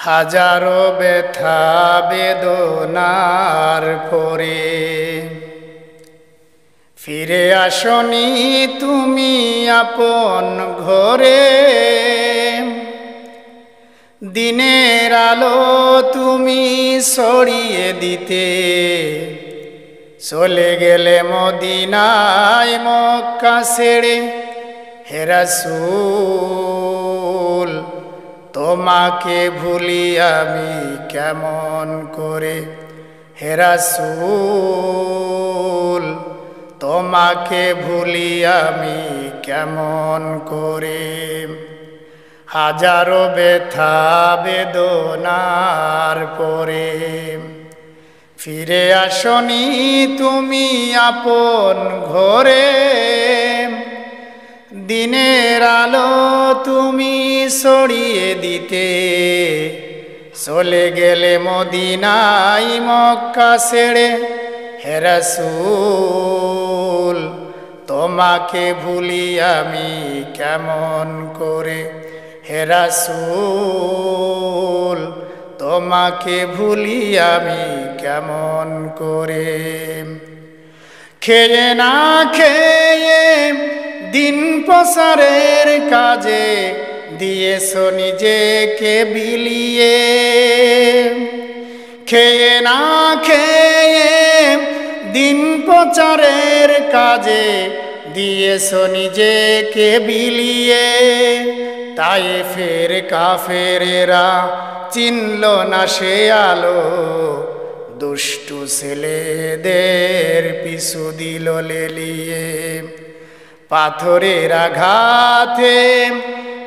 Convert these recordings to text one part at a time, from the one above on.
হাজারো ব্যথা বেদনার পরে ফিরে আসনি তুমি আপন ঘরে। দিনের আলো তুমি ছড়িয়ে দিতে চলে গেলে মদিনায় মক্কা ছেড়ে। হে রাসূল তোমাকে ভুলি আমি কেমন করে। হে রাসূল তোমাকে ভুলি আমি কেমন করে। হাজারো ব্যথা বেদনার পরে ফিরে আসনি তুমি আপন ঘরে। দিনের আলো তুমি ছড়িয়ে দিতে চলে গেলে মদিনায় মক্কা ছেড়ে। হে রাসূল তোমাকে ভুলি আমি কেমন করে। হে রাসূল তোমাকে ভুলি আমি কেমন করে। খেয়ে না খেয়ে দিন প্রচারের কাজে দিয়েছ নিজেকে বিলিয়ে। খেয়ে না খেয়ে দিন প্রচারের কাজে দিয়েছ নিজেকে বিলিয়ে। তায়েফের কাফেরেরা চিনল না সে আলো, দুষ্টু ছেলেদের পিছু দিল লেলিয়ে। পাথরের আঘাতে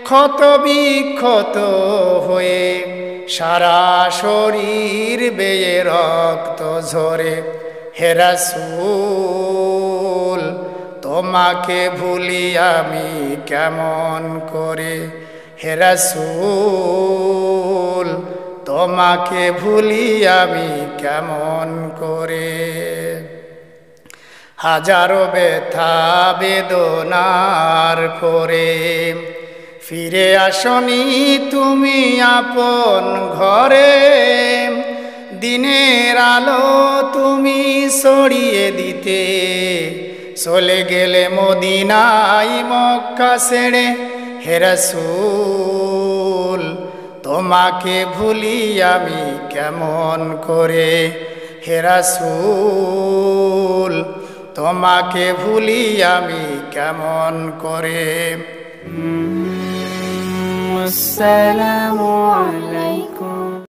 ক্ষত বিক্ষত হয়ে সারা শরীর বেয়ে রক্ত ঝরে। হে রাসূল তোমাকে ভুলি আমি কেমন করে। হে রাসূল তোমাকে ভুলি আমি কেমন করে। হাজারো ব্যথা বেদনার পরে ফিরে আসনি তুমি আপন ঘরে। দিনের আলো তুমি ছড়িয়ে দিতে চলে গেলে মদিনায় মক্কা ছেড়ে। হে রাসূল তোমাকে ভুলি আমি কেমন করে। হে রাসূল তোমাকে ভুলি আমি কেমন করে। আসসালামু আলাইকুম।